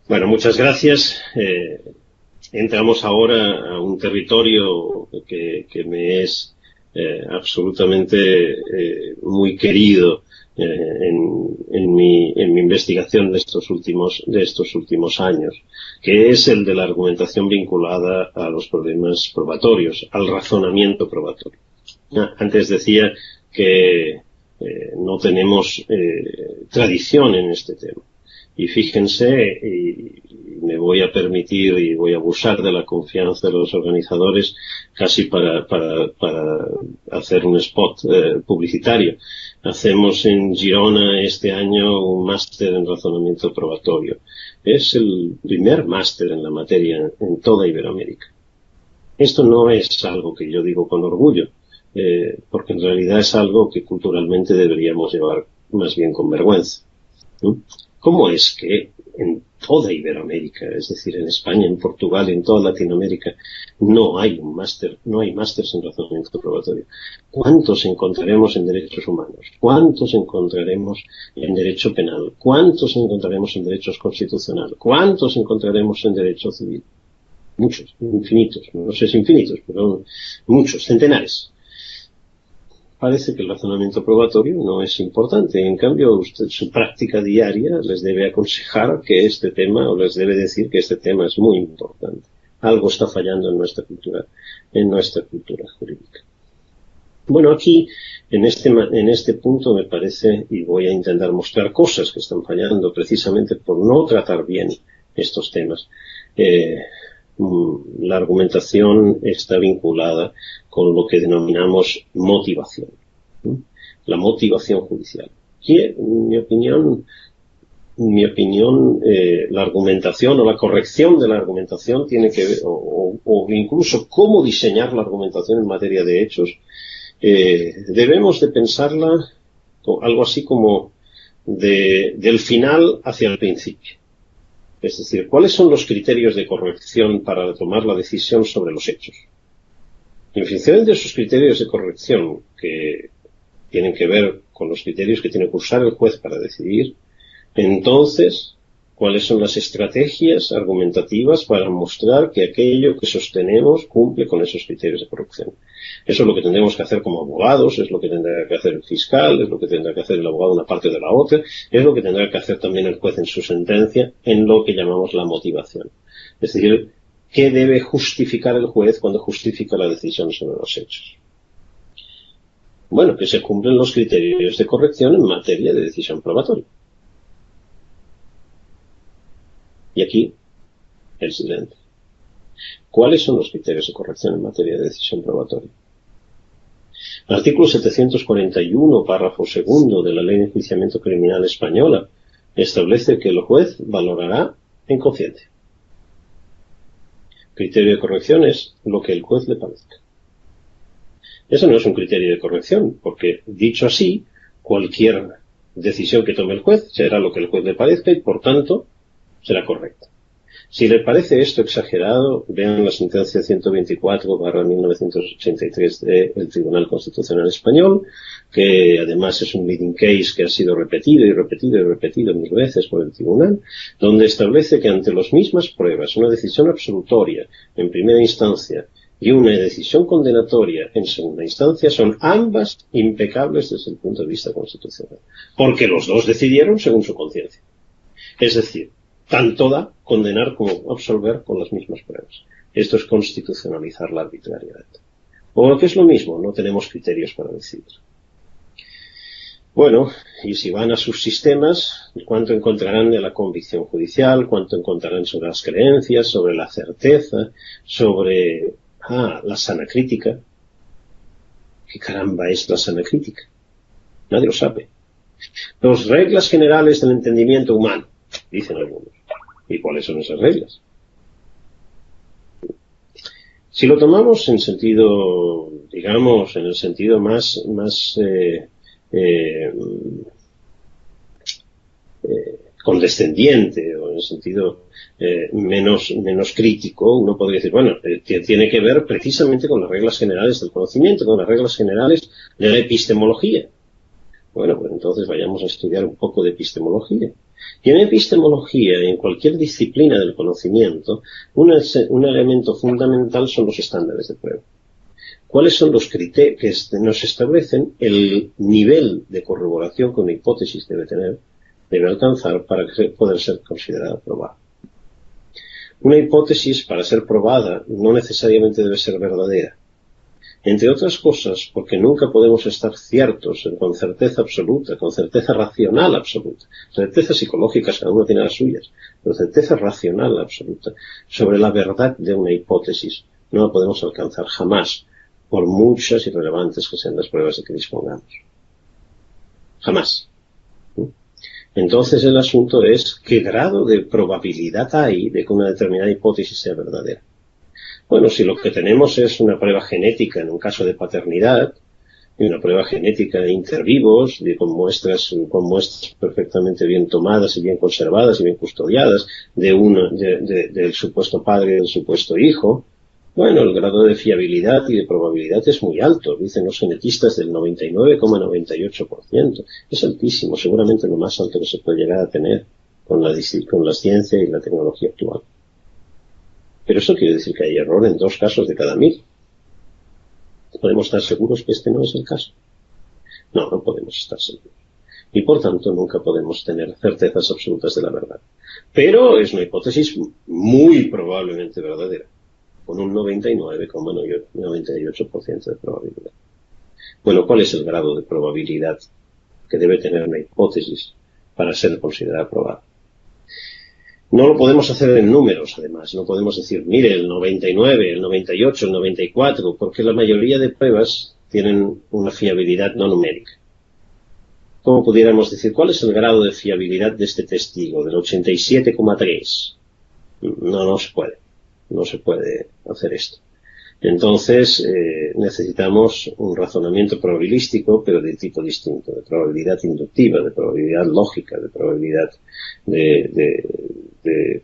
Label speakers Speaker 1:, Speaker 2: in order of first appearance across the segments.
Speaker 1: Bueno, muchas gracias. Entramos ahora a un territorio que me es absolutamente muy querido en mi investigación de estos últimos años, que es el de la argumentación vinculada a los problemas probatorios, al razonamiento probatorio. Antes decía que no tenemos tradición en este tema. Y fíjense, y me voy a permitir y voy a abusar de la confianza de los organizadores casi para hacer un spot publicitario. Hacemos en Girona este año un máster en razonamiento probatorio. Es el primer máster en la materia en toda Iberoamérica. Esto no es algo que yo digo con orgullo, porque en realidad es algo que culturalmente deberíamos llevar más bien con vergüenza, ¿no? ¿Cómo es que en toda Iberoamérica, es decir, en España, en Portugal, en toda Latinoamérica, no hay másters en razonamiento probatorio? ¿Cuántos encontraremos en derechos humanos? ¿Cuántos encontraremos en derecho penal? ¿Cuántos encontraremos en derechos constitucional? ¿Cuántos encontraremos en derecho civil? Muchos, infinitos, no sé si infinitos, pero muchos, centenares. Parece que el razonamiento probatorio no es importante. En cambio, su práctica diaria les debe aconsejar que este tema, o les debe decir que este tema es muy importante. Algo está fallando en nuestra cultura jurídica. Bueno, aquí, en este punto me parece, y voy a intentar mostrar cosas que están fallando precisamente por no tratar bien estos temas. La argumentación está vinculada con lo que denominamos motivación, ¿no? La motivación judicial. Y, en mi opinión, la argumentación o la corrección de la argumentación tiene que ver, o incluso cómo diseñar la argumentación en materia de hechos, debemos de pensarla algo así como del final hacia el principio. Es decir, ¿cuáles son los criterios de corrección para tomar la decisión sobre los hechos? En función de esos criterios de corrección, que tienen que ver con los criterios que tiene que usar el juez para decidir, entonces, ¿cuáles son las estrategias argumentativas para mostrar que aquello que sostenemos cumple con esos criterios de corrección? Eso es lo que tendremos que hacer como abogados, es lo que tendrá que hacer el fiscal, es lo que tendrá que hacer el abogado una parte de la otra, es lo que tendrá que hacer también el juez en su sentencia, en lo que llamamos la motivación. Es decir, ¿qué debe justificar el juez cuando justifica la decisión sobre los hechos? Bueno, que se cumplen los criterios de corrección en materia de decisión probatoria. Y aquí, el silencio. ¿Cuáles son los criterios de corrección en materia de decisión probatoria? El artículo 741, párrafo segundo de la Ley de Enjuiciamiento Criminal Española establece que el juez valorará en conciencia. Criterio de corrección es lo que el juez le parezca. Eso no es un criterio de corrección, porque, dicho así, cualquier decisión que tome el juez será lo que el juez le parezca y, por tanto, será correcta. Si le parece esto exagerado, vean la sentencia 124/1983 del Tribunal Constitucional Español, que además es un leading case que ha sido repetido y repetido y repetido mil veces por el Tribunal, donde establece que ante las mismas pruebas, una decisión absolutoria en primera instancia y una decisión condenatoria en segunda instancia son ambas impecables desde el punto de vista constitucional, porque los dos decidieron según su conciencia. Es decir, tanto da condenar como absolver con las mismas pruebas. Esto es constitucionalizar la arbitrariedad. O lo que es lo mismo, no tenemos criterios para decidir. Bueno, y si van a sus sistemas, ¿cuánto encontrarán de la convicción judicial? ¿Cuánto encontrarán sobre las creencias, sobre la certeza, sobre la sana crítica? ¿Qué caramba es la sana crítica? Nadie lo sabe. Las reglas generales del entendimiento humano, dicen algunos. ¿Y cuáles son esas reglas? Si lo tomamos en sentido, digamos, en el sentido más condescendiente o en el sentido menos crítico, uno podría decir, bueno, tiene que ver precisamente con las reglas generales del conocimiento, con las reglas generales de la epistemología. Bueno, pues entonces vayamos a estudiar un poco de epistemología. Y en epistemología, en cualquier disciplina del conocimiento, un elemento fundamental son los estándares de prueba. ¿Cuáles son los criterios que nos establecen el nivel de corroboración que una hipótesis debe alcanzar para poder ser considerada probada? Una hipótesis, para ser probada, no necesariamente debe ser verdadera. Entre otras cosas, porque nunca podemos estar ciertos con certeza absoluta, con certeza racional absoluta. Certezas psicológicas, cada uno tiene las suyas, pero certeza racional absoluta sobre la verdad de una hipótesis no la podemos alcanzar jamás, por muchas y relevantes que sean las pruebas de que dispongamos. Jamás. Entonces el asunto es qué grado de probabilidad hay de que una determinada hipótesis sea verdadera. Bueno, si lo que tenemos es una prueba genética en un caso de paternidad, y una prueba genética de intervivos, con muestras perfectamente bien tomadas y bien conservadas y bien custodiadas del supuesto padre y del supuesto hijo, bueno, el grado de fiabilidad y de probabilidad es muy alto, dicen los genetistas del 99,98%. Es altísimo, seguramente lo más alto que se puede llegar a tener con la ciencia y la tecnología actual. Pero eso quiere decir que hay error en 2 casos de cada 1000. ¿Podemos estar seguros que este no es el caso? No, no podemos estar seguros. Y por tanto nunca podemos tener certezas absolutas de la verdad. Pero es una hipótesis muy probablemente verdadera, con un 99,98% de probabilidad. Bueno, ¿cuál es el grado de probabilidad que debe tener una hipótesis para ser considerada probada? No lo podemos hacer en números, además. No podemos decir, mire, el 99, el 98, el 94, porque la mayoría de pruebas tienen una fiabilidad no numérica. ¿Cómo pudiéramos decir cuál es el grado de fiabilidad de este testigo, del 87,3? No se puede. No se puede hacer esto. Entonces, necesitamos un razonamiento probabilístico, pero de tipo distinto, de probabilidad inductiva, de probabilidad lógica, de probabilidad de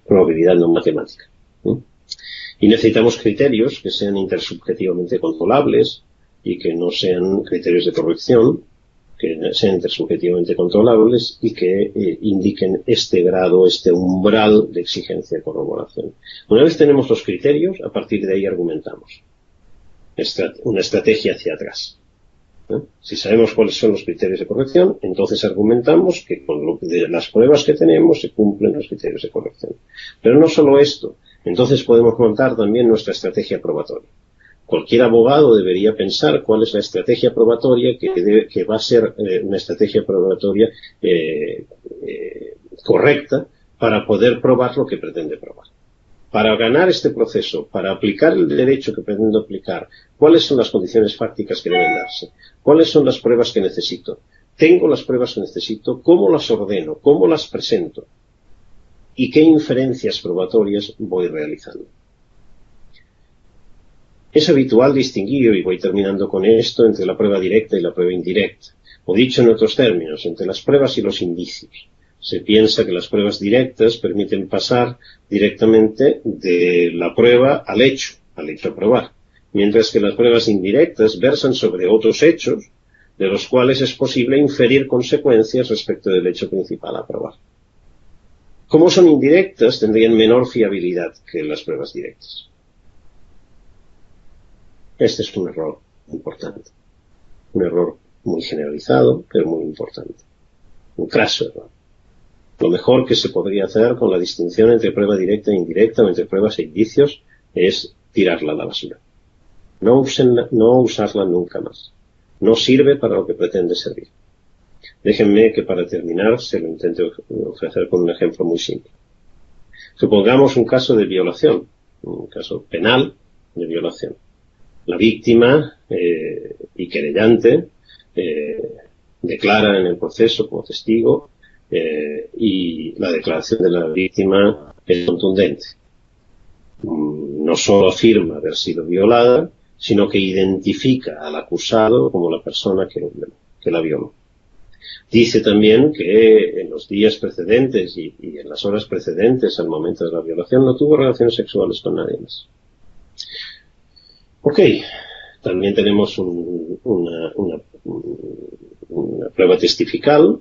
Speaker 1: probabilidad no matemática. Y necesitamos criterios que sean intersubjetivamente controlables y que no sean criterios de corrección, que sean intersubjetivamente controlables y que indiquen este grado, este umbral de exigencia de corroboración. Una vez tenemos los criterios, a partir de ahí argumentamos. Una estrategia hacia atrás. Si sabemos cuáles son los criterios de corrección, entonces argumentamos que con las pruebas que tenemos se cumplen los criterios de corrección. Pero no solo esto, entonces podemos montar también nuestra estrategia probatoria. Cualquier abogado debería pensar cuál es la estrategia probatoria que va a ser una estrategia probatoria correcta para poder probar lo que pretende probar. Para ganar este proceso, para aplicar el derecho que pretendo aplicar, ¿cuáles son las condiciones fácticas que deben darse? ¿Cuáles son las pruebas que necesito? ¿Tengo las pruebas que necesito? ¿Cómo las ordeno? ¿Cómo las presento? ¿Y qué inferencias probatorias voy realizando? Es habitual distinguir, y voy terminando con esto, entre la prueba directa y la prueba indirecta. O dicho en otros términos, entre las pruebas y los indicios. Se piensa que las pruebas directas permiten pasar directamente de la prueba al hecho a probar. Mientras que las pruebas indirectas versan sobre otros hechos, de los cuales es posible inferir consecuencias respecto del hecho principal a probar. Como son indirectas, tendrían menor fiabilidad que las pruebas directas. Este es un error importante. Un error muy generalizado, pero muy importante. Un craso error. Lo mejor que se podría hacer con la distinción entre prueba directa e indirecta o entre pruebas e indicios es tirarla a la basura. No usarla nunca más. No sirve para lo que pretende servir. Déjenme que para terminar se lo intente ofrecer con un ejemplo muy simple. Supongamos un caso de violación, un caso penal de violación. La víctima y querellante declara en el proceso como testigo y la declaración de la víctima es contundente. No solo afirma haber sido violada, sino que identifica al acusado como la persona que la violó. Dice también que en los días precedentes y en las horas precedentes al momento de la violación no tuvo relaciones sexuales con nadie más. Ok, también tenemos una una prueba testifical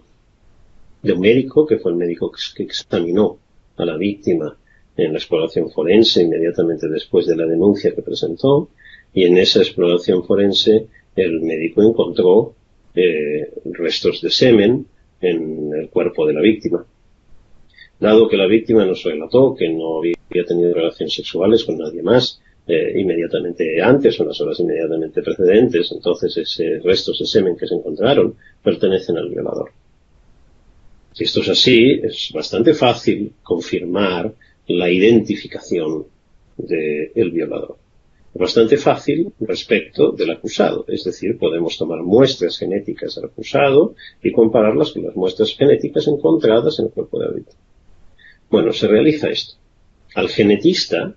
Speaker 1: de un médico, que fue el médico que examinó a la víctima en la exploración forense inmediatamente después de la denuncia que presentó, y en esa exploración forense el médico encontró restos de semen en el cuerpo de la víctima. Dado que la víctima nos relató que no había tenido relaciones sexuales con nadie más inmediatamente antes o en las horas inmediatamente precedentes, entonces esos restos de semen que se encontraron pertenecen al violador. Si esto es así, es bastante fácil confirmar la identificación del violador. Es bastante fácil respecto del acusado, es decir, podemos tomar muestras genéticas del acusado y compararlas con las muestras genéticas encontradas en el cuerpo de la víctima. Bueno, se realiza esto. Al genetista,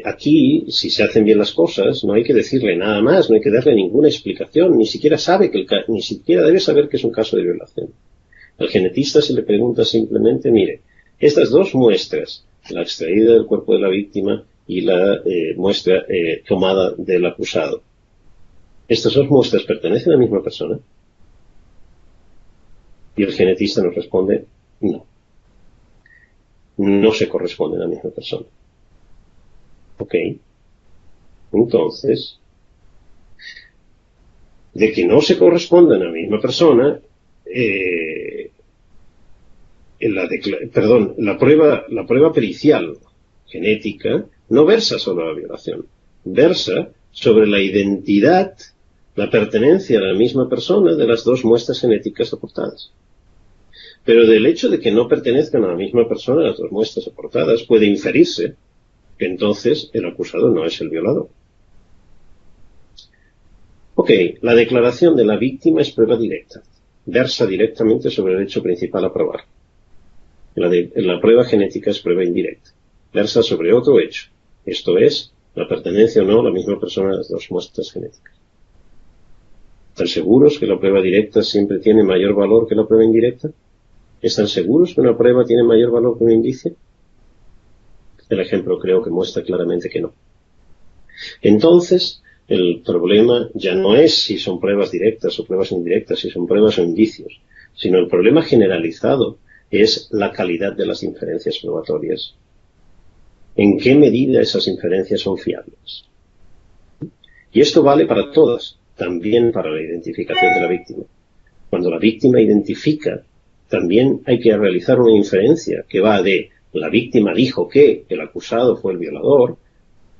Speaker 1: aquí, si se hacen bien las cosas, no hay que decirle nada más, no hay que darle ninguna explicación, ni siquiera debe saber que es un caso de violación. Al genetista se le pregunta simplemente, mire, estas dos muestras, la extraída del cuerpo de la víctima y la muestra tomada del acusado, ¿estas dos muestras pertenecen a la misma persona? Y el genetista nos responde, no. No se corresponden a la misma persona. Ok. Entonces, de que no se corresponden a la misma persona, la prueba pericial genética no versa sobre la violación, versa sobre la identidad, la pertenencia a la misma persona de las dos muestras genéticas aportadas. Pero del hecho de que no pertenezcan a la misma persona las dos muestras aportadas, puede inferirse que entonces el acusado no es el violador. Ok, la declaración de la víctima es prueba directa, versa directamente sobre el hecho principal a probar. La prueba genética es prueba indirecta, versa sobre otro hecho, esto es, la pertenencia o no a la misma persona de las dos muestras genéticas. ¿Están seguros que la prueba directa siempre tiene mayor valor que la prueba indirecta? ¿Están seguros que una prueba tiene mayor valor que un indicio? El ejemplo creo que muestra claramente que no. Entonces, el problema ya no es si son pruebas directas o pruebas indirectas, si son pruebas o indicios, sino el problema generalizado es la calidad de las inferencias probatorias. ¿En qué medida esas inferencias son fiables? Y esto vale para todas, también para la identificación de la víctima. Cuando la víctima identifica, también hay que realizar una inferencia que va de la víctima dijo que el acusado fue el violador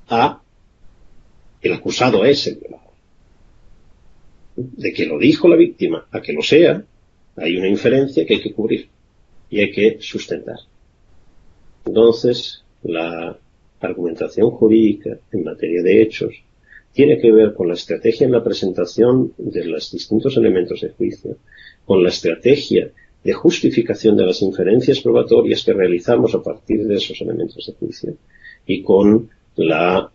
Speaker 1: a el acusado es el violador. De que lo dijo la víctima a que lo sea, hay una inferencia que hay que cubrir y hay que sustentar. Entonces, la argumentación jurídica en materia de hechos tiene que ver con la estrategia en la presentación de los distintos elementos de juicio, con la estrategia de justificación de las inferencias probatorias que realizamos a partir de esos elementos de juicio y con la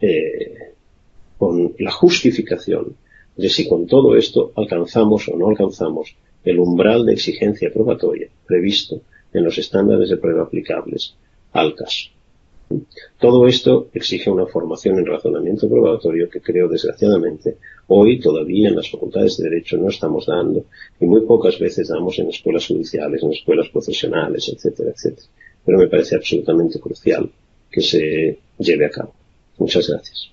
Speaker 1: justificación de si con todo esto alcanzamos o no alcanzamos el umbral de exigencia probatoria previsto en los estándares de prueba aplicables al caso. Todo esto exige una formación en razonamiento probatorio que creo, desgraciadamente, hoy todavía en las facultades de Derecho no estamos dando y muy pocas veces damos en escuelas judiciales, en escuelas profesionales, etcétera, etcétera. Pero me parece absolutamente crucial que se lleve a cabo. Muchas gracias.